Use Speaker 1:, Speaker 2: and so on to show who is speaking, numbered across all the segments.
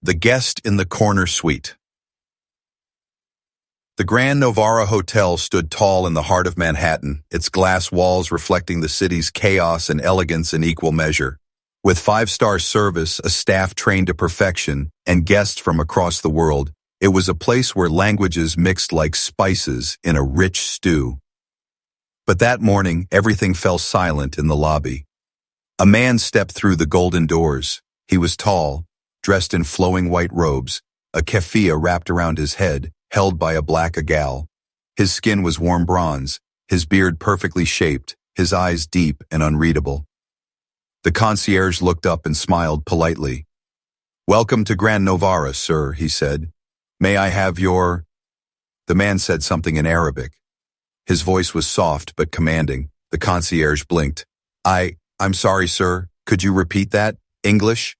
Speaker 1: The Guest in the Corner Suite. The Grand Novara Hotel stood tall in the heart of Manhattan, its glass walls reflecting the city's chaos and elegance in equal measure. With five-star service, a staff trained to perfection, and guests from across the world, it was a place where languages mixed like spices in a rich stew. But that morning, everything fell silent in the lobby. A man stepped through the golden doors. He was tall, dressed in flowing white robes, a keffiyeh wrapped around his head, held by a black agal. His skin was warm bronze, his beard perfectly shaped, his eyes deep and unreadable. The concierge looked up and smiled politely. "Welcome to Grand Novara, sir," he said. "May I have your—" The man said something in Arabic. His voice was soft but commanding. The concierge blinked. I'm sorry, sir. Could you repeat that? English?"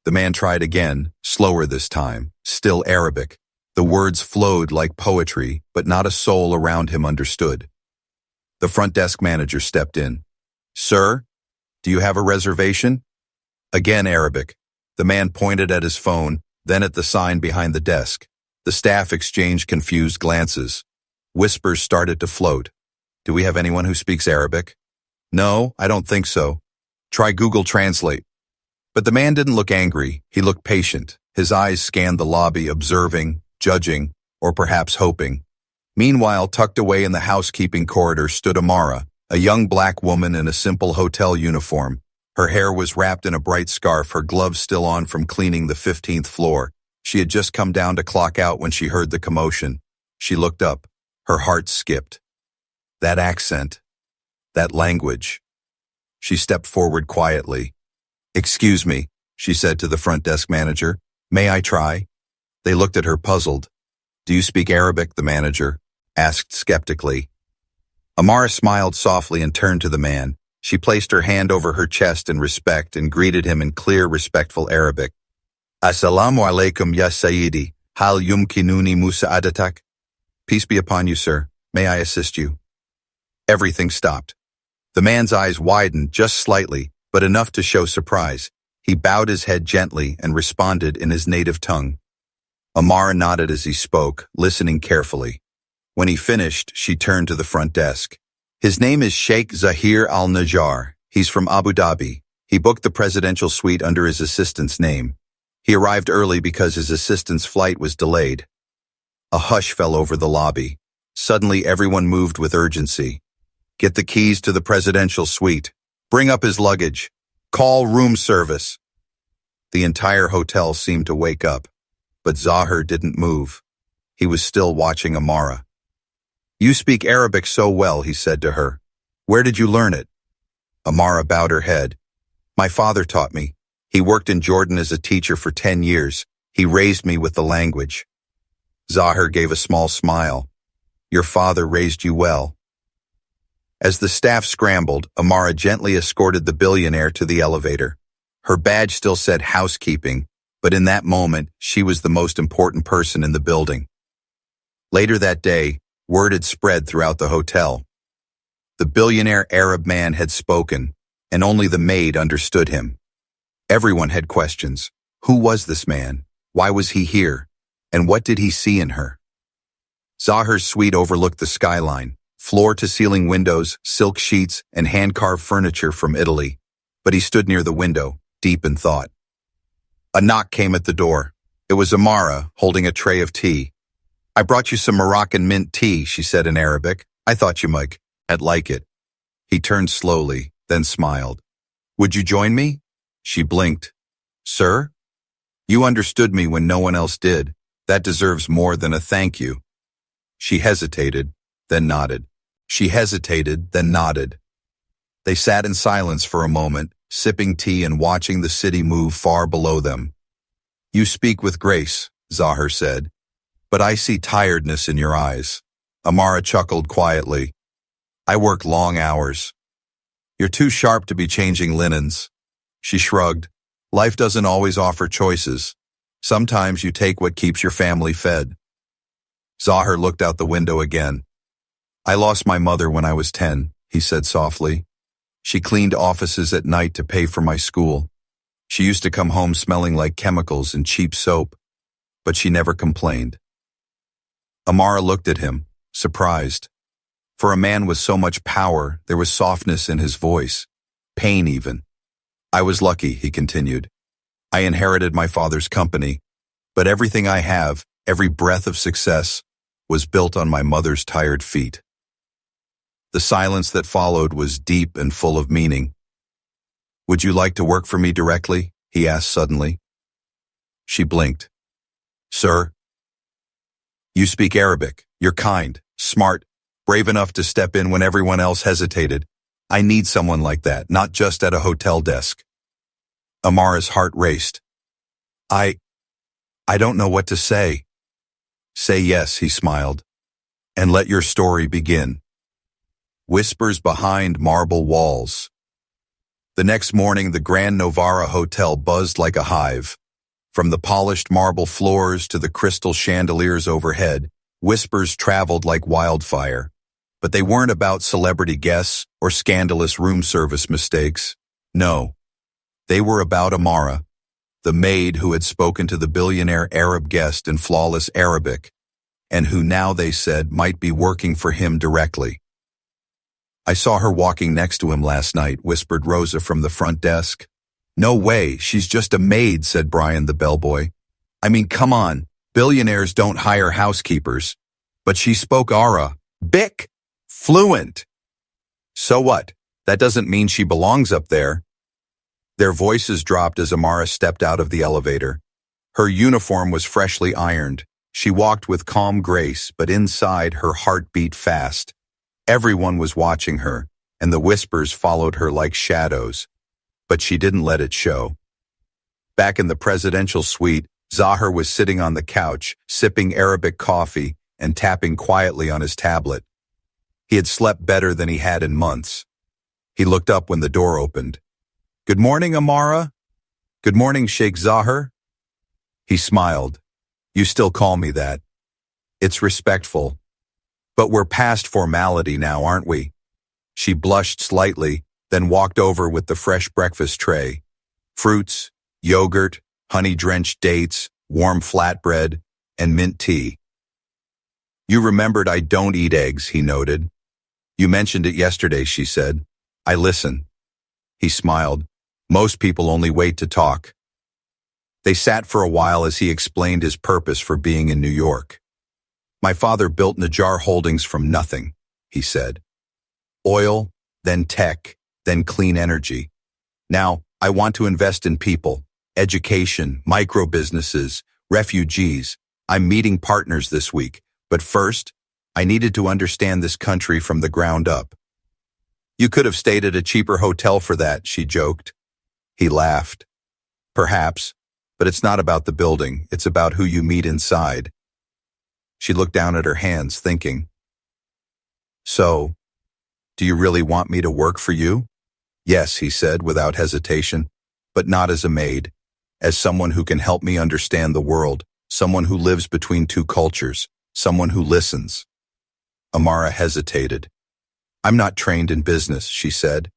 Speaker 1: The man tried again, slower this time, still Arabic. The words flowed like poetry, but not a soul around him understood. The front desk manager stepped in. "Sir, do you have a reservation?" Again Arabic. The man pointed at his phone, then at the sign behind the desk. The staff exchanged confused glances. Whispers started to float. "Do we have anyone who speaks Arabic?" "No, I don't think so. Try Google Translate." But the man didn't look angry. He looked patient. His eyes scanned the lobby, observing, judging, or perhaps hoping. Meanwhile, tucked away in the housekeeping corridor stood Amara, a young black woman in a simple hotel uniform. Her hair was wrapped in a bright scarf, her gloves still on from cleaning the 15th floor. She had just come down to clock out when she heard the commotion. She looked up. Her heart skipped. That accent. That language. She stepped forward quietly. "Excuse me," she said to the front desk manager. "May I try?" They looked at her puzzled. "Do you speak Arabic?" the manager asked skeptically. Amara smiled softly and turned to the man. She placed her hand over her chest in respect and greeted him in clear, respectful Arabic. "Assalamu alaikum ya Sayyidi, hal yumkinuni musa'adatak?" "Peace be upon you, sir. May I assist you?" Everything stopped. The man's eyes widened just slightly, but enough to show surprise. He bowed his head gently and responded in his native tongue. Amara nodded as he spoke, listening carefully. When he finished, she turned to the front desk. "His name is Sheikh Zahir Al-Najjar. He's from Abu Dhabi. He booked the presidential suite under his assistant's name. He arrived early because his assistant's flight was delayed." A hush fell over the lobby. Suddenly everyone moved with urgency. "Get the keys to the presidential suite. Bring up his luggage. Call room service." The entire hotel seemed to wake up, but Zahir didn't move. He was still watching Amara. "You speak Arabic so well," he said to her. "Where did you learn it?" Amara bowed her head. "My father taught me. He worked in Jordan as a teacher for 10 years. He raised me with the language." Zahir gave a small smile. "Your father raised you well." As the staff scrambled, Amara gently escorted the billionaire to the elevator. Her badge still said housekeeping, but in that moment, she was the most important person in the building. Later that day, word had spread throughout the hotel. The billionaire Arab man had spoken, and only the maid understood him. Everyone had questions. Who was this man? Why was he here? And what did he see in her? Zahir's suite overlooked the skyline. Floor-to-ceiling windows, silk sheets, and hand-carved furniture from Italy. But he stood near the window, deep in thought. A knock came at the door. It was Amara, holding a tray of tea. "I brought you some Moroccan mint tea," she said in Arabic. "I thought you might like it." He turned slowly, then smiled. "Would you join me?" She blinked. "Sir? You understood me when no one else did. That deserves more than a thank you." She hesitated, then nodded. She hesitated, then nodded. They sat in silence for a moment, sipping tea and watching the city move far below them. "You speak with grace," Zahir said, "but I see tiredness in your eyes." Amara chuckled quietly. "I work long hours." "You're too sharp to be changing linens." She shrugged. "Life doesn't always offer choices. Sometimes you take what keeps your family fed." Zahir looked out the window again. "I lost my mother when I was 10, he said softly. "She cleaned offices at night to pay for my school. She used to come home smelling like chemicals and cheap soap, but she never complained. Amara looked at him, surprised. For a man with so much power, there was softness in his voice, pain even. I was lucky, he continued. I inherited my father's company, but everything I have, every breath of success, was built on my mother's tired feet. The silence that followed was deep and full of meaning. Would you like to work for me directly? He asked suddenly. She blinked. Sir? You speak Arabic. You're kind, smart, brave enough to step in when everyone else hesitated. I need someone like that, not just at a hotel desk. Amara's heart raced. I don't know what to say. Say yes, he smiled, and let your story begin. Whispers behind marble walls. The next morning, the Grand Novara Hotel buzzed like a hive. From the polished marble floors to the crystal chandeliers overhead, whispers traveled like wildfire. But they weren't about celebrity guests or scandalous room service mistakes. No, they were about Amara, the maid who had spoken to the billionaire Arab guest in flawless Arabic, and who now, they said, might be working for him directly. I saw her walking next to him last night, whispered Rosa from the front desk. No way, she's just a maid, said Brian the bellboy. I mean, come on, billionaires don't hire housekeepers. But she spoke Arabic, fluent. So what? That doesn't mean she belongs up there. Their voices dropped as Amara stepped out of the elevator. Her uniform was freshly ironed. She walked with calm grace, but inside her heart beat fast. Everyone was watching her, and the whispers followed her like shadows. But she didn't let it show. Back in the presidential suite, Zahir was sitting on the couch, sipping Arabic coffee and tapping quietly on his tablet. He had slept better than he had in months. He looked up when the door opened. Good morning, Amara. Good morning, Sheikh Zahir. He smiled. You still call me that. It's respectful. But we're past formality now, aren't we? She blushed slightly, then walked over with the fresh breakfast tray. Fruits, yogurt, honey-drenched dates, warm flatbread, and mint tea. You remembered I don't eat eggs, he noted. You mentioned it yesterday, she said. I listen. He smiled. Most people only wait to talk. They sat for a while as he explained his purpose for being in New York. My father built Najjar Holdings from nothing, he said. Oil, then tech, then clean energy. Now, I want to invest in people, education, micro-businesses, refugees. I'm meeting partners this week, but first, I needed to understand this country from the ground up. You could have stayed at a cheaper hotel for that, she joked. He laughed. Perhaps, but it's not about the building, it's about who you meet inside. She looked down at her hands, thinking. So, do you really want me to work for you? Yes, he said without hesitation, but not as a maid, as someone who can help me understand the world, someone who lives between two cultures, someone who listens. Amara hesitated. I'm not trained in business, she said.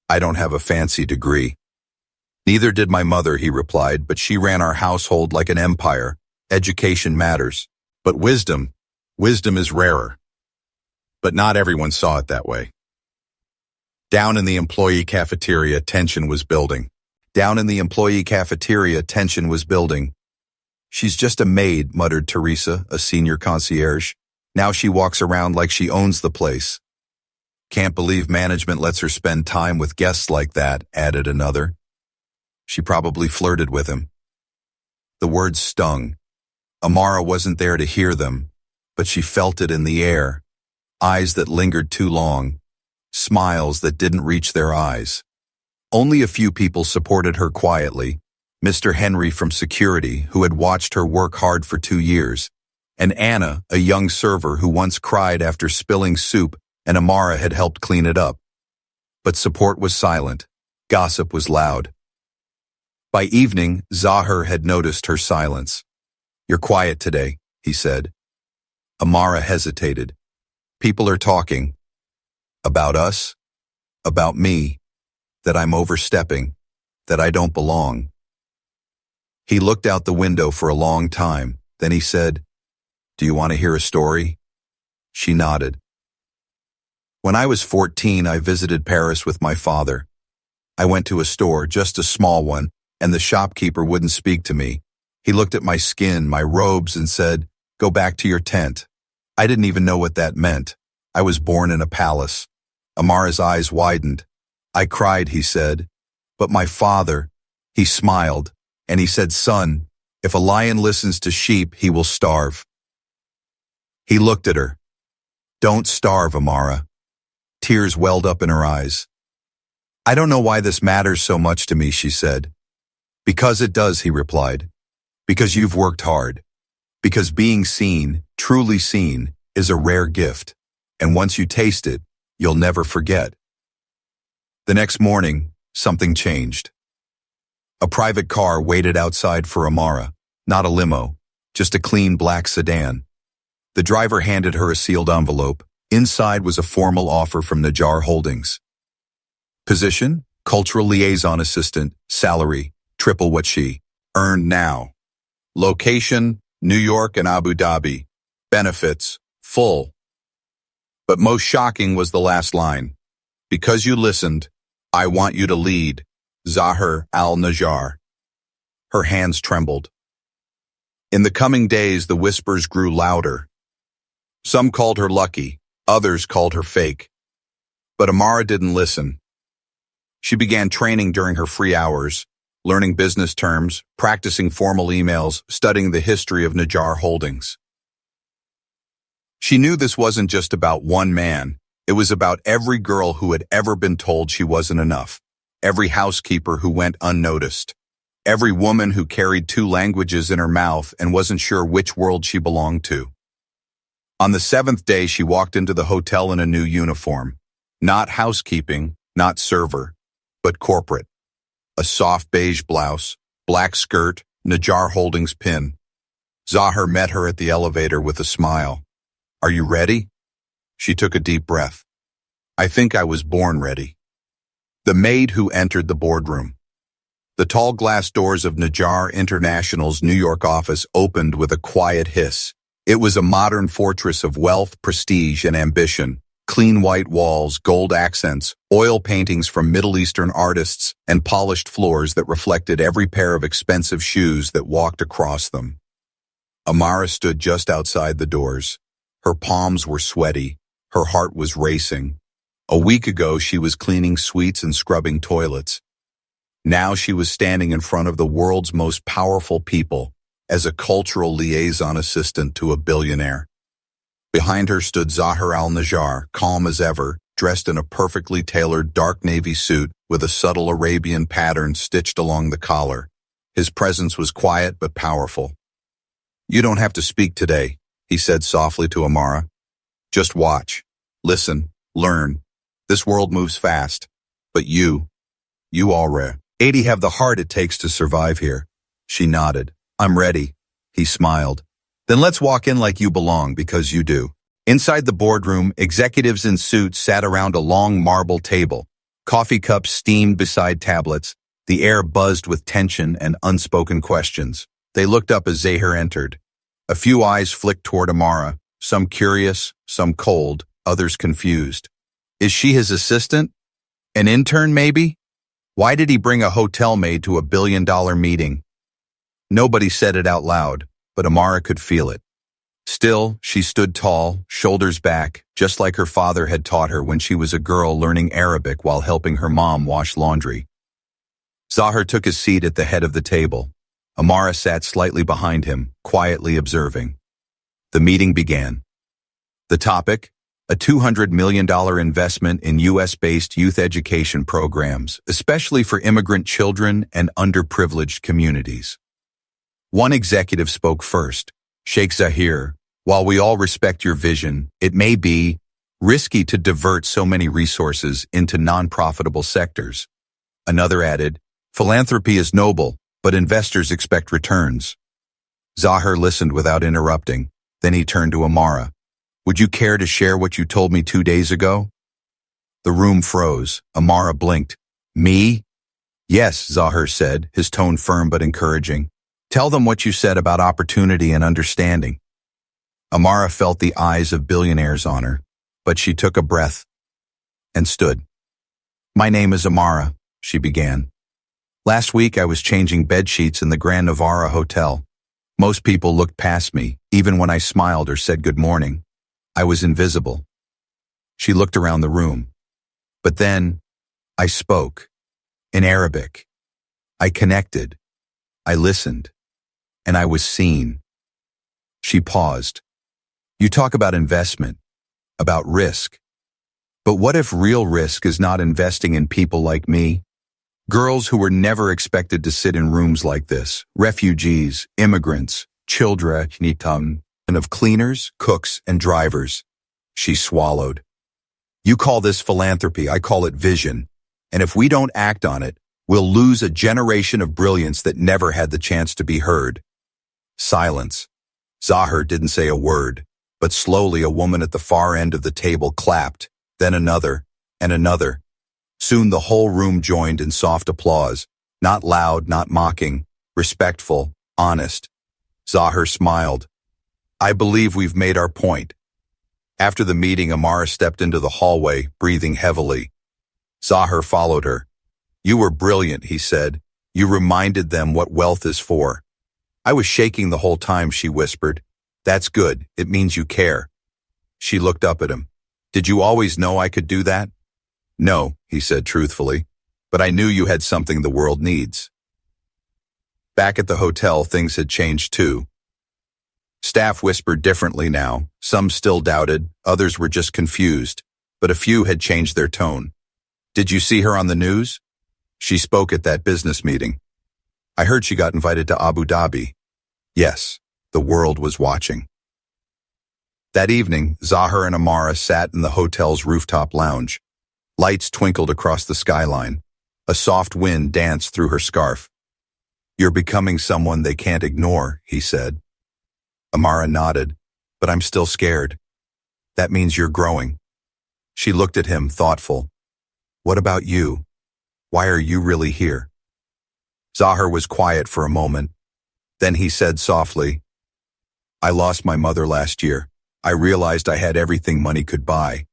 Speaker 1: I don't have a fancy degree. Neither did my mother, he replied, but she ran our household like an empire. Education matters. But wisdom is rarer. But not everyone saw it that way. Down in the employee cafeteria, tension was building. She's just a maid, muttered Teresa, a senior concierge. Now she walks around like she owns the place. Can't believe management lets her spend time with guests like that, added another. She probably flirted with him. The words stung. Amara wasn't there to hear them, but she felt it in the air. Eyes that lingered too long. Smiles that didn't reach their eyes. Only a few people supported her quietly. Mr. Henry from security, who had watched her work hard for 2 years, and Anna, a young server who once cried after spilling soup and Amara had helped clean it up. But support was silent. Gossip was loud. By evening, Zahir had noticed her silence. You're quiet today, he said. Amara hesitated. People are talking. About us? About me? That I'm overstepping? That I don't belong? He looked out the window for a long time. Then he said, "Do you want to hear a story?" She nodded. When I was 14, I visited Paris with my father. I went to a store, just a small one, and the shopkeeper wouldn't speak to me. He looked at my skin, my robes, and said, "Go back to your tent." I didn't even know what that meant. I was born in a palace. Amara's eyes widened. "I cried," he said. "But my father," he smiled, and he said, "Son, if a lion listens to sheep, he will starve." He looked at her. "Don't starve, Amara." Tears welled up in her eyes. "I don't know why this matters so much to me," she said. "Because it does," he replied. "Because you've worked hard. Because being seen, truly seen, is a rare gift. And once you taste it, you'll never forget." The next morning, something changed. A private car waited outside for Amara, not a limo, just a clean black sedan. The driver handed her a sealed envelope. Inside was a formal offer from Najjar Holdings. Position, Cultural Liaison Assistant, salary, triple what she earned now. Location, New York and Abu Dhabi. Benefits, full. But most shocking was the last line. "Because you listened, I want you to lead. Zahir al-Najjar." Her hands trembled. In the coming days, the whispers grew louder. Some called her lucky, others called her fake. But Amara didn't listen. She began training during her free hours, learning business terms, practicing formal emails, studying the history of Najjar Holdings. She knew this wasn't just about one man. It was about every girl who had ever been told she wasn't enough, every housekeeper who went unnoticed, every woman who carried two languages in her mouth and wasn't sure which world she belonged to. On the 7th day, she walked into the hotel in a new uniform. Not housekeeping, not server, but corporate. A soft beige blouse, black skirt, Najjar Holdings pin. Zahir met her at the elevator with a smile. "Are you ready?" She took a deep breath. "I think I was born ready." The maid who entered the boardroom. The tall glass doors of Najjar International's New York office opened with a quiet hiss. It was a modern fortress of wealth, prestige, and ambition. Clean white walls, gold accents, oil paintings from Middle Eastern artists, and polished floors that reflected every pair of expensive shoes that walked across them. Amara stood just outside the doors. Her palms were sweaty. Her heart was racing. A week ago, she was cleaning suites and scrubbing toilets. Now she was standing in front of the world's most powerful people as a cultural liaison assistant to a billionaire. Behind her stood Zahir al-Najjar, calm as ever, dressed in a perfectly tailored dark navy suit with a subtle Arabian pattern stitched along the collar. His presence was quiet but powerful. "You don't have to speak today," he said softly to Amara. "Just watch, listen, learn. This world moves fast, but you already have the heart it takes to survive here." She nodded. "I'm ready." He smiled. "Then let's walk in like you belong, because you do." Inside the boardroom, executives in suits sat around a long marble table. Coffee cups steamed beside tablets. The air buzzed with tension and unspoken questions. They looked up as Zahir entered. A few eyes flicked toward Amara, some curious, some cold, others confused. Is she his assistant? An intern, maybe? Why did he bring a hotel maid to a billion-dollar meeting? Nobody said it out loud, but Amara could feel it. Still, she stood tall, shoulders back, just like her father had taught her when she was a girl learning Arabic while helping her mom wash laundry. Zahir took his seat at the head of the table. Amara sat slightly behind him, quietly observing. The meeting began. The topic? A $200 million investment in U.S.-based youth education programs, especially for immigrant children and underprivileged communities. One executive spoke first. "Sheikh Zahir, while we all respect your vision, it may be risky to divert so many resources into non-profitable sectors." Another added, "Philanthropy is noble, but investors expect returns." Zahir listened without interrupting. Then he turned to Amara. "Would you care to share what you told me 2 days ago?" The room froze. Amara blinked. "Me?" "Yes," Zahir said, his tone firm but encouraging. Tell them what you said about opportunity and understanding. Amara felt the eyes of billionaires on her, but she took a breath and stood. My name is Amara, she began. Last week I was changing bed sheets in the Grand Navarra Hotel. Most people looked past me, even when I smiled or said good morning. I was invisible. She looked around the room. But then, I spoke. In Arabic. I connected. I listened. And I was seen. She paused. You talk about investment, about risk. But what if real risk is not investing in people like me? Girls who were never expected to sit in rooms like this, refugees, immigrants, children, and of cleaners, cooks, and drivers. She swallowed. You call this philanthropy, I call it vision. And if we don't act on it, we'll lose a generation of brilliance that never had the chance to be heard. Silence. Zahir didn't say a word, but slowly a woman at the far end of the table clapped, then another, and another. Soon the whole room joined in soft applause, not loud, not mocking, respectful, honest. Zahir smiled. I believe we've made our point. After the meeting, Amara stepped into the hallway, breathing heavily. Zahir followed her. You were brilliant, he said. You reminded them what wealth is for. I was shaking the whole time, she whispered. That's good. It means you care. She looked up at him. Did you always know I could do that? No, he said truthfully, but I knew you had something the world needs. Back at the hotel, things had changed too. Staff whispered differently now. Some still doubted, others were just confused, but a few had changed their tone. Did you see her on the news? She spoke at that business meeting. I heard she got invited to Abu Dhabi. Yes, the world was watching. That evening, Zahir and Amara sat in the hotel's rooftop lounge. Lights twinkled across the skyline. A soft wind danced through her scarf. You're becoming someone they can't ignore, he said. Amara nodded, but I'm still scared. That means you're growing. She looked at him, thoughtful. What about you? Why are you really here? Zahir was quiet for a moment. Then he said softly, I lost my mother last year. I realized I had everything money could buy.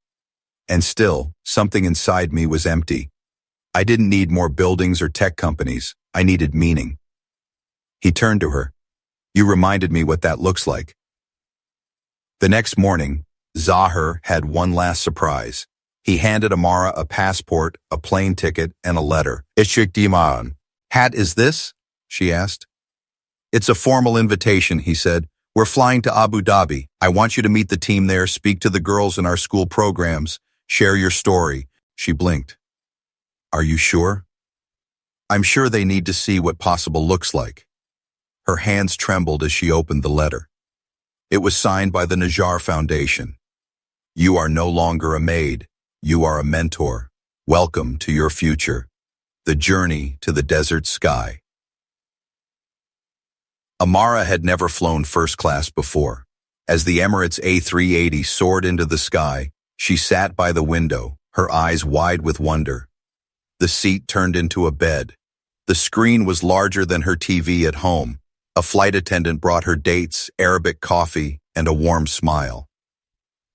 Speaker 1: And still, something inside me was empty. I didn't need more buildings or tech companies. I needed meaning. He turned to her. You reminded me what that looks like. The next morning, Zahir had one last surprise. He handed Amara a passport, a plane ticket, and a letter. HFY-style. Hat is this? She asked. It's a formal invitation, he said. We're flying to Abu Dhabi. I want you to meet the team there, speak to the girls in our school programs, share your story. She blinked. Are you sure? I'm sure they need to see what possible looks like. Her hands trembled as she opened the letter. It was signed by the Najjar Foundation. You are no longer a maid. You are a mentor. Welcome to your future. The journey to the desert sky. Amara had never flown first class before. As the Emirates A380 soared into the sky, she sat by the window, her eyes wide with wonder. The seat turned into a bed. The screen was larger than her TV at home. A flight attendant brought her dates, Arabic coffee, and a warm smile.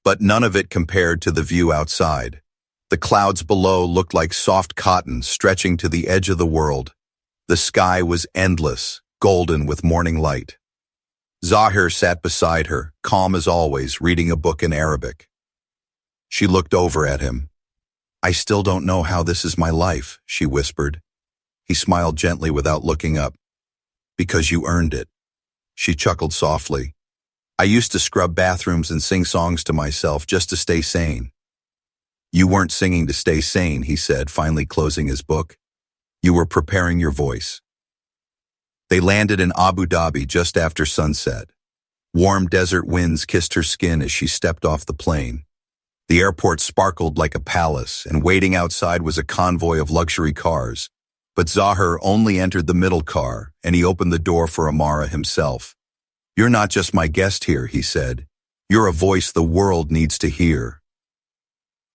Speaker 1: But none of it compared to the view outside. The clouds below looked like soft cotton stretching to the edge of the world. The sky was endless, golden with morning light. Zahir sat beside her, calm as always, reading a book in Arabic. She looked over at him. I still don't know how this is my life, she whispered. He smiled gently without looking up. Because you earned it. She chuckled softly. I used to scrub bathrooms and sing songs to myself just to stay sane. You weren't singing to stay sane, he said, finally closing his book. You were preparing your voice. They landed in Abu Dhabi just after sunset. Warm desert winds kissed her skin as she stepped off the plane. The airport sparkled like a palace, and waiting outside was a convoy of luxury cars. But Zahir only entered the middle car, and he opened the door for Amara himself. You're not just my guest here, he said. You're a voice the world needs to hear.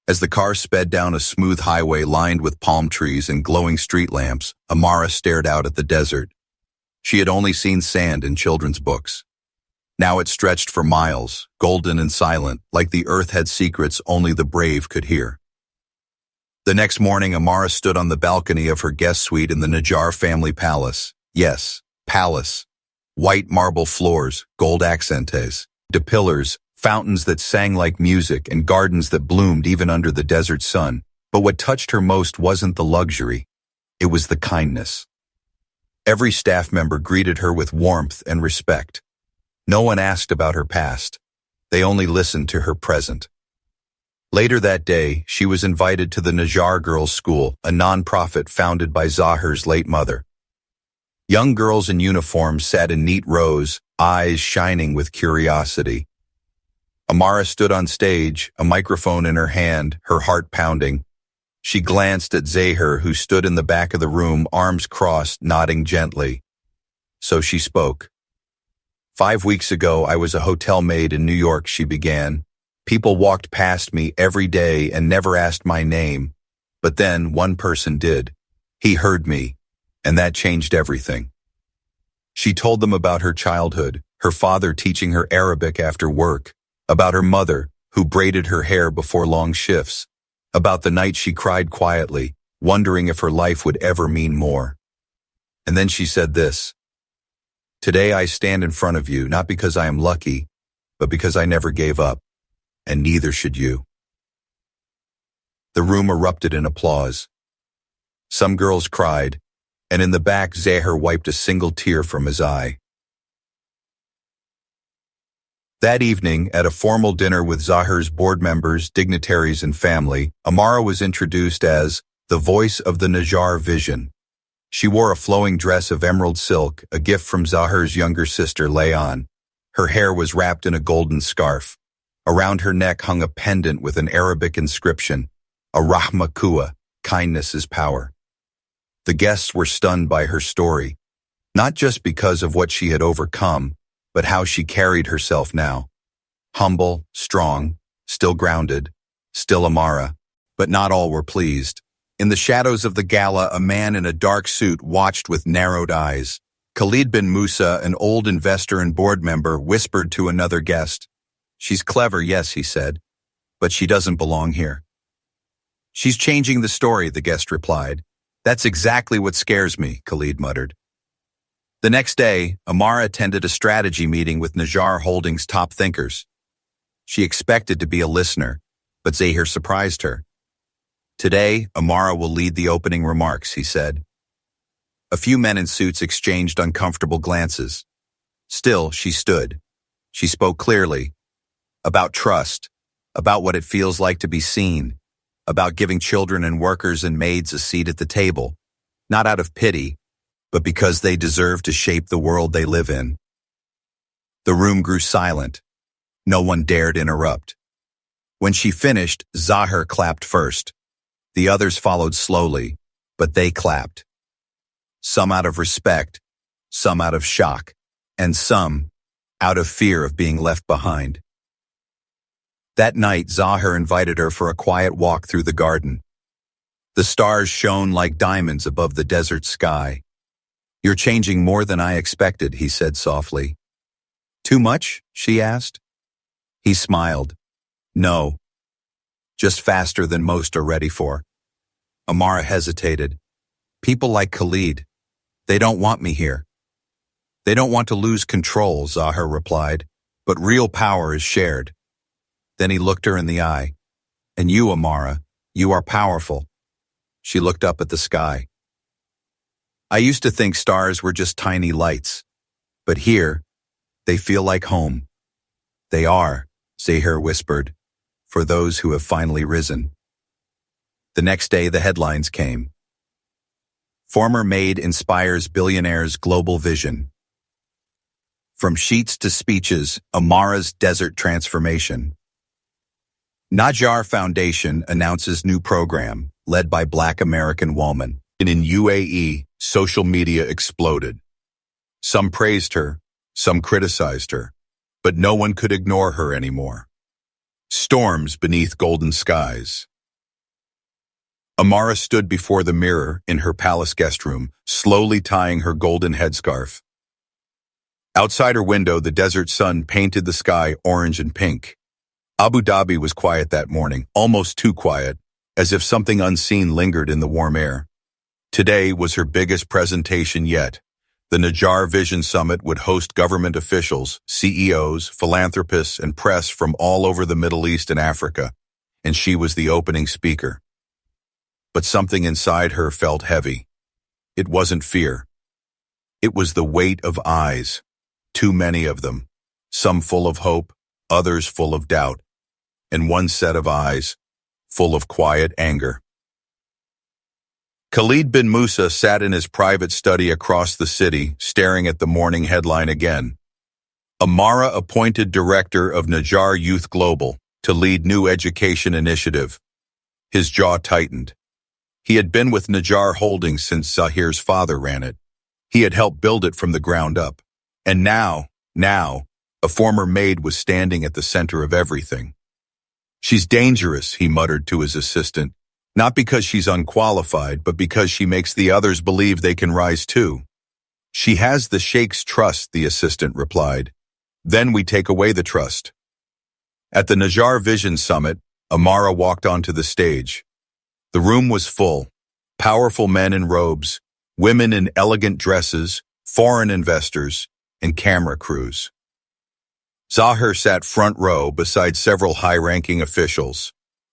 Speaker 1: As the car sped down a smooth highway lined with palm trees and glowing street lamps, Amara stared out at the desert. She had only seen sand in children's books. Now it stretched for miles, golden and silent, like the earth had secrets only the brave could hear. The next morning, Amara stood on the balcony of her guest suite in the Najjar family palace. Yes, palace. White marble floors, gold accentes, de pillars, fountains that sang like music, and gardens that bloomed even under the desert sun. But what touched her most wasn't the luxury. It was the kindness. Every staff member greeted her with warmth and respect. No one asked about her past. They only listened to her present. Later that day, she was invited to the Najjar Girls' School, a non-profit founded by Zahir's late mother. Young girls in uniform sat in neat rows, eyes shining with curiosity. Amara stood on stage, a microphone in her hand, her heart pounding. She glanced at Zahir, who stood in the back of the room, arms crossed, nodding gently. So she spoke. 5 weeks ago, I was a hotel maid in New York, she began. People walked past me every day and never asked my name. But then one person did. He heard me, and that changed everything. She told them about her childhood, her father teaching her Arabic after work, about her mother, who braided her hair before long shifts, about the night she cried quietly, wondering if her life would ever mean more. And then she said this: "Today I stand in front of you, not because I am lucky, but because I never gave up, and neither should you." The room erupted in applause. Some girls cried, and in the back Zahir wiped a single tear from his eye. That evening, at a formal dinner with Zahir's board members, dignitaries, and family, Amara was introduced as the voice of the Najjar vision. She wore a flowing dress of emerald silk, a gift from Zahir's younger sister, Layan. Her hair was wrapped in a golden scarf. Around her neck hung a pendant with an Arabic inscription, a Rahma Kuwa, kindness is power. The guests were stunned by her story, not just because of what she had overcome, but how she carried herself now. Humble, strong, still grounded, still Amara. But not all were pleased. In the shadows of the gala, a man in a dark suit watched with narrowed eyes. Khalid bin Musa, an old investor and board member, whispered to another guest. "She's clever, yes," he said, "but she doesn't belong here." "She's changing the story," the guest replied. "That's exactly what scares me," Khalid muttered. The next day, Amara attended a strategy meeting with Najjar Holdings' top thinkers. She expected to be a listener, but Zahir surprised her. "Today, Amara will lead the opening remarks," he said. A few men in suits exchanged uncomfortable glances. Still, she stood. She spoke clearly. About trust, about what it feels like to be seen, about giving children and workers and maids a seat at the table, not out of pity, but because they deserve to shape the world they live in. The room grew silent. No one dared interrupt. When she finished, Zahir clapped first. The others followed slowly, but they clapped. Some out of respect, some out of shock, and some out of fear of being left behind. That night, Zahir invited her for a quiet walk through the garden. The stars shone like diamonds above the desert sky. "You're changing more than I expected," he said softly. "Too much?" she asked. He smiled. "No. Just faster than most are ready for." Amara hesitated. "People like Khalid, they don't want me here." "They don't want to lose control," Zahir replied, "but real power is shared." Then he looked her in the eye. "And you, Amara, you are powerful." She looked up at the sky. "I used to think stars were just tiny lights, but here, they feel like home." "They are," Zahir whispered, "for those who have finally risen." The next day, the headlines came. Former Maid inspires billionaire's global vision. From sheets to speeches, Amara's desert transformation. Najjar Foundation announces new program, led by Black American woman. And in UAE, social media exploded. Some praised her, some criticized her, but no one could ignore her anymore. Storms beneath golden skies. Amara stood before the mirror in her palace guest room, slowly tying her golden headscarf. Outside her window, the desert sun painted the sky orange and pink. Abu Dhabi was quiet that morning, almost too quiet, as if something unseen lingered in the warm air. Today was her biggest presentation yet. The Najjar Vision Summit would host government officials, CEOs, philanthropists, and press from all over the Middle East and Africa, and she was the opening speaker. But something inside her felt heavy. It wasn't fear. It was the weight of eyes. Too many of them, some full of hope, others full of doubt, and one set of eyes full of quiet anger. Khalid bin Musa sat in his private study across the city, staring at the morning headline again. Amara appointed director of Najjar Youth Global to lead new education initiative. His jaw tightened. He had been with Najjar Holdings since Zahir's father ran it. He had helped build it from the ground up. And now, a former maid was standing at the center of everything. She's dangerous, he muttered to his assistant, not because she's unqualified, but because she makes the others believe they can rise too. She has the Sheikh's trust, the assistant replied. Then we take away the trust. At the Najjar Vision Summit, Amara walked onto the stage. The room was full. Powerful men in robes, women in elegant dresses, foreign investors, and camera crews. Zahir sat front row beside several high-ranking officials.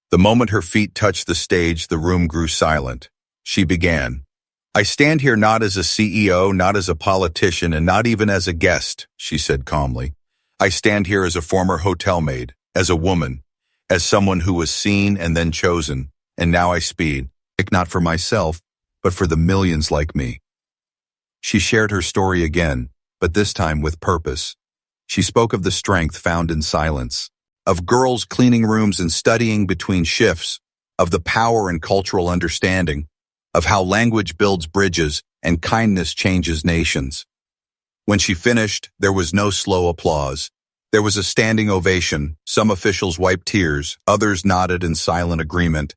Speaker 1: The moment her feet touched the stage, the room grew silent. She began. I stand here not as a CEO, not as a politician, and not even as a guest, she said calmly. I stand here as a former hotel maid, as a woman, as someone who was seen and then chosen, and now I speak, not for myself, but for the millions like me. She shared her story again, but this time with purpose. She spoke of the strength found in silence, of girls cleaning rooms and studying between shifts, of the power and cultural understanding, of how language builds bridges and kindness changes nations. When she finished, there was no slow applause. There was a standing ovation. Some officials wiped tears, others nodded in silent agreement.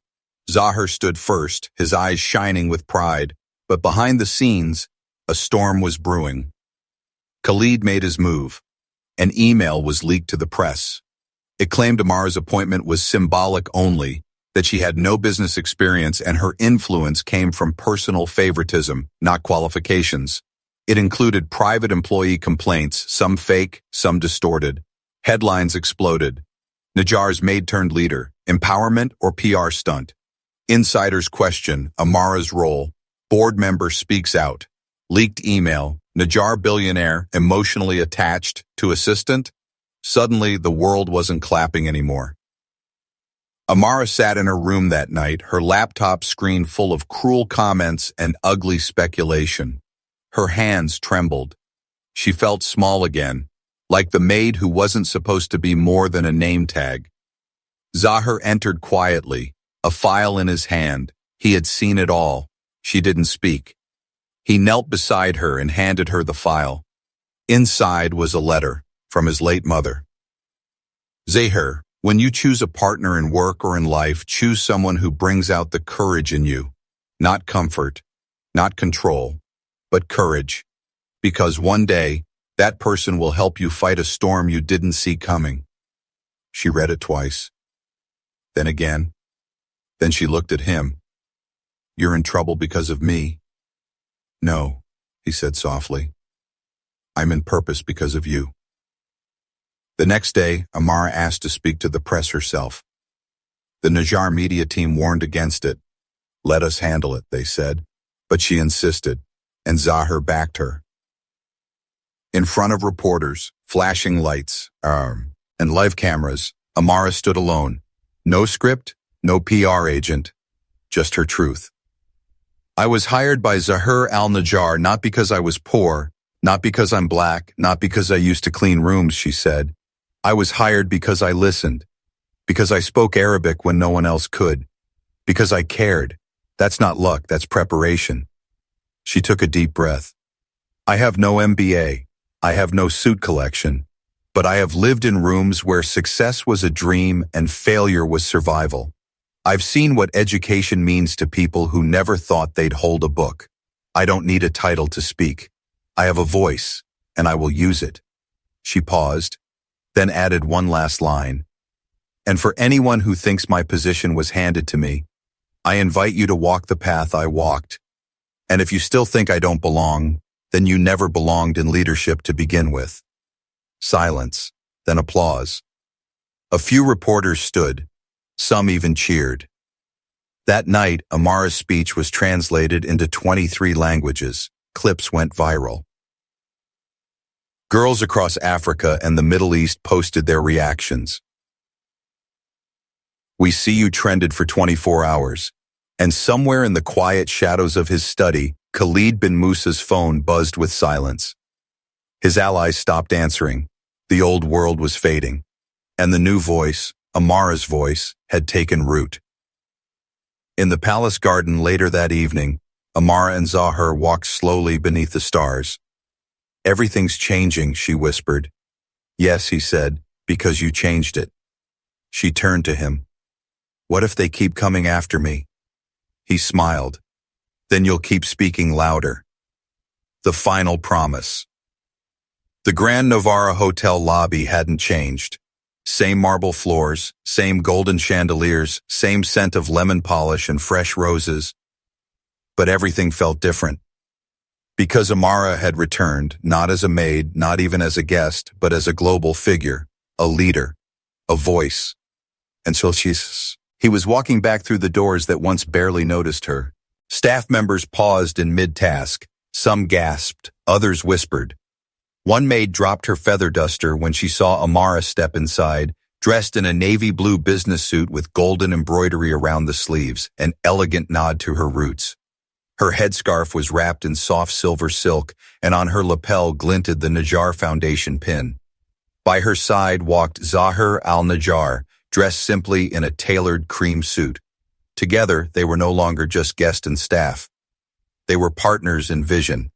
Speaker 1: Zahir stood first, his eyes shining with pride, but behind the scenes, a storm was brewing. Khalid made his move. An email was leaked to the press. It claimed Amara's appointment was symbolic only, that she had no business experience and her influence came from personal favoritism, not qualifications. It included private employee complaints, some fake, some distorted. Headlines exploded. Najjar's maid-turned-leader, empowerment or PR stunt? Insiders question Amara's role. Board member speaks out. Leaked email. Najjar billionaire emotionally attached to assistant? Suddenly, the world wasn't clapping anymore. Amara sat in her room that night, her laptop screen full of cruel comments and ugly speculation. Her hands trembled. She felt small again, like the maid who wasn't supposed to be more than a name tag. Zahir entered quietly, a file in his hand. He had seen it all. She didn't speak. He knelt beside her and handed her the file. Inside was a letter from his late mother. Zahir, when you choose a partner in work or in life, choose someone who brings out the courage in you. Not comfort, not control, but courage. Because one day, that person will help you fight a storm you didn't see coming. She read it twice. Then again. Then she looked at him. You're in trouble because of me. No, he said softly. I'm in purpose because of you. The next day, Amara asked to speak to the press herself. The Najjar media team warned against it. Let us handle it, they said. But she insisted, and Zahir backed her. In front of reporters, flashing lights, and live cameras, Amara stood alone. No script, no PR agent, just her truth. I was hired by Zahir al-Najjar not because I was poor, not because I'm black, not because I used to clean rooms, she said. I was hired because I listened, because I spoke Arabic when no one else could, because I cared. That's not luck, that's preparation. She took a deep breath. I have no MBA, I have no suit collection, but I have lived in rooms where success was a dream and failure was survival. I've seen what education means to people who never thought they'd hold a book. I don't need a title to speak. I have a voice, and I will use it." She paused, then added one last line. "And for anyone who thinks my position was handed to me, I invite you to walk the path I walked. And if you still think I don't belong, then you never belonged in leadership to begin with." Silence, then applause. A few reporters stood. Some even cheered. That night, Amara's speech was translated into 23 languages. Clips went viral. Girls across Africa and the Middle East posted their reactions. "We see you" trended for 24 hours. And somewhere in the quiet shadows of his study, Khalid bin Musa's phone buzzed with silence. His allies stopped answering. The old world was fading. And the new voice, Amara's voice, had taken root. In the palace garden later that evening, Amara and Zahir walked slowly beneath the stars. "Everything's changing," she whispered. "Yes," he said, "because you changed it." She turned to him. "What if they keep coming after me?" He smiled. "Then you'll keep speaking louder." The final promise. The Grand Novara Hotel lobby hadn't changed. Same marble floors, same golden chandeliers, same scent of lemon polish and fresh roses. But everything felt different. Because Amara had returned, not as a maid, not even as a guest, but as a global figure, a leader, a voice. And so he was walking back through the doors that once barely noticed her. Staff members paused in mid-task. Some gasped, others whispered. One maid dropped her feather duster when she saw Amara step inside, dressed in a navy blue business suit with golden embroidery around the sleeves, an elegant nod to her roots. Her headscarf was wrapped in soft silver silk, and on her lapel glinted the Najjar Foundation pin. By her side walked Zahir al-Najjar, dressed simply in a tailored cream suit. Together, they were no longer just guest and staff. They were partners in vision.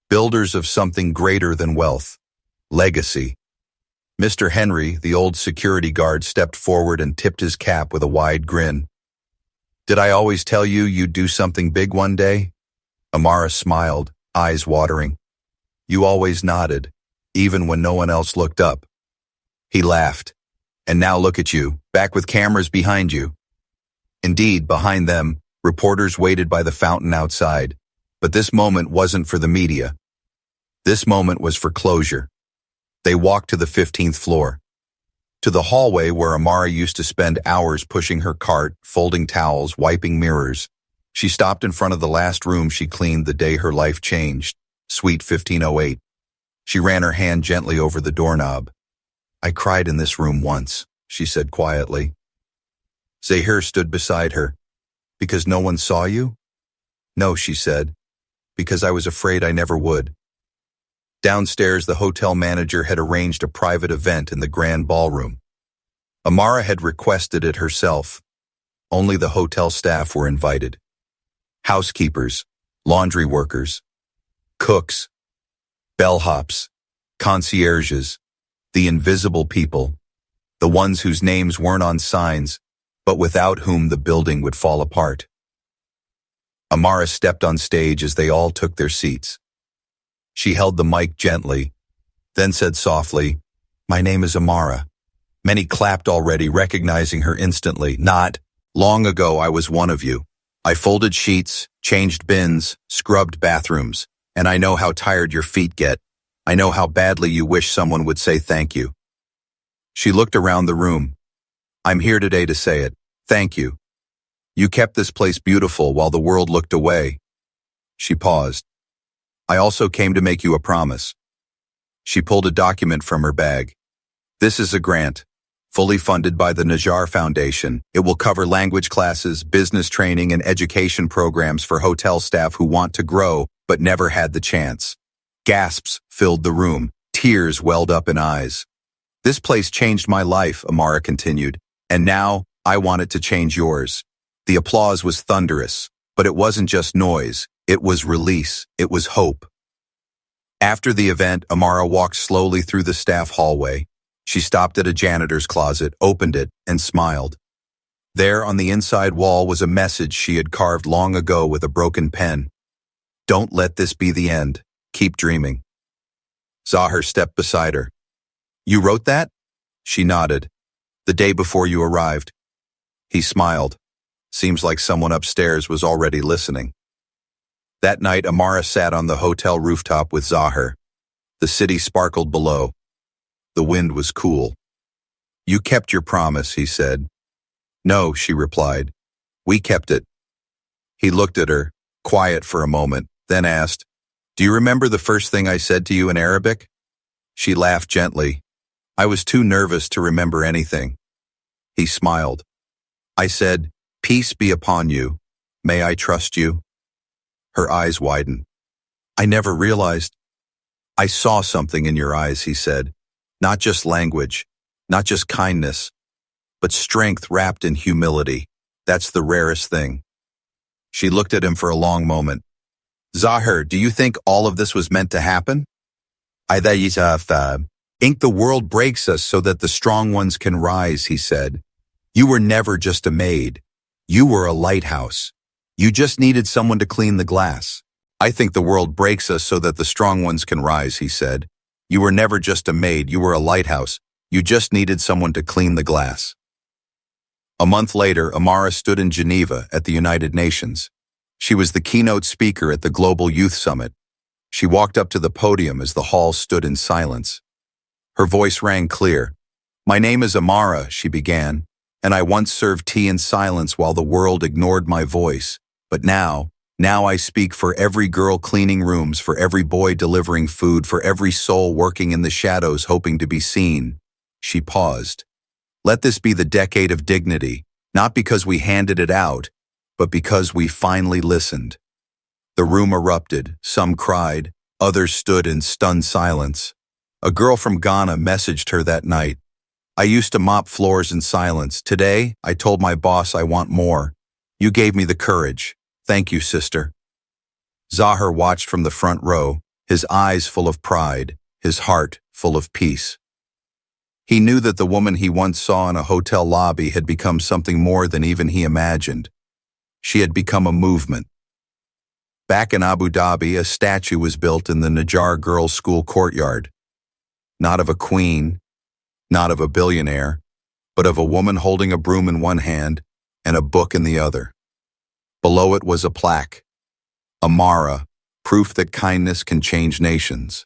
Speaker 1: Builders of something greater than wealth. Legacy. Mr. Henry, the old security guard, stepped forward and tipped his cap with a wide grin. "Did I always tell you you'd do something big one day?" Amara smiled, eyes watering. "You always nodded, even when no one else looked up." He laughed. "And now look at you, back with cameras behind you." Indeed, behind them, reporters waited by the fountain outside. But this moment wasn't for the media. This moment was for closure. They walked to the 15th floor. To the hallway where Amara used to spend hours pushing her cart, folding towels, wiping mirrors. She stopped in front of the last room she cleaned the day her life changed, Suite 1508. She ran her hand gently over the doorknob. "I cried in this room once," she said quietly. Zahir stood beside her. "Because no one saw you?" "No," she said. "Because I was afraid I never would." Downstairs, the hotel manager had arranged a private event in the grand ballroom. Amara had requested it herself. Only the hotel staff were invited. Housekeepers, laundry workers, cooks, bellhops, concierges, the invisible people, the ones whose names weren't on signs, but without whom the building would fall apart. Amara stepped on stage as they all took their seats. She held the mic gently, then said softly, "My name is Amara." Many clapped already, recognizing her instantly. "Not long ago I was one of you. I folded sheets, changed bins, scrubbed bathrooms, and I know how tired your feet get. I know how badly you wish someone would say thank you." She looked around the room. "I'm here today to say it. Thank you. You kept this place beautiful while the world looked away." She paused. "I also came to make you a promise." She pulled a document from her bag. "This is a grant, fully funded by the Najjar Foundation. It will cover language classes, business training, and education programs for hotel staff who want to grow but never had the chance." Gasps filled the room. Tears welled up in eyes. "This place changed my life," Amara continued, "and now I want it to change yours." The applause was thunderous, but it wasn't just noise. It was release. It was hope. After the event, Amara walked slowly through the staff hallway. She stopped at a janitor's closet, opened it, and smiled. There on the inside wall was a message she had carved long ago with a broken pen. "Don't let this be the end. Keep dreaming." Zahir stepped beside her. You wrote that? She nodded. The day before you arrived. He smiled. Seems like someone upstairs was already listening. That night, Amara sat on the hotel rooftop with Zahir. The city sparkled below. The wind was cool. You kept your promise, he said. No, she replied. We kept it. He looked at her, quiet for a moment, then asked, Do you remember the first thing I said to you in Arabic? She laughed gently. I was too nervous to remember anything. He smiled. I said, Peace be upon you. May I trust you? Her eyes widened. I never realized. I saw something in your eyes, he said. Not just language, not just kindness, but strength wrapped in humility. That's the rarest thing. She looked at him for a long moment. Zahir, do you think all of this was meant to happen? I think the world breaks us so that the strong ones can rise, he said. You were never just a maid. You were a lighthouse. You just needed someone to clean the glass. I think the world breaks us so that the strong ones can rise, he said. You were never just a maid. You were a lighthouse. You just needed someone to clean the glass. A month later, Amara stood in Geneva at the United Nations. She was the keynote speaker at the Global Youth Summit. She walked up to the podium as the hall stood in silence. Her voice rang clear. My name is Amara, she began, and I once served tea in silence while the world ignored my voice. But now I speak for every girl cleaning rooms, for every boy delivering food, for every soul working in the shadows hoping to be seen. She paused. Let this be the decade of dignity, not because we handed it out, but because we finally listened. The room erupted. Some cried. Others stood in stunned silence. A girl from Ghana messaged her that night. I used to mop floors in silence. Today, I told my boss I want more. You gave me the courage. Thank you, sister. Zahir watched from the front row, his eyes full of pride, his heart full of peace. He knew that the woman he once saw in a hotel lobby had become something more than even he imagined. She had become a movement. Back in Abu Dhabi, a statue was built in the Najjar Girls' School courtyard. Not of a queen, not of a billionaire, but of a woman holding a broom in one hand and a book in the other. Below it was a plaque. Amara, proof that kindness can change nations.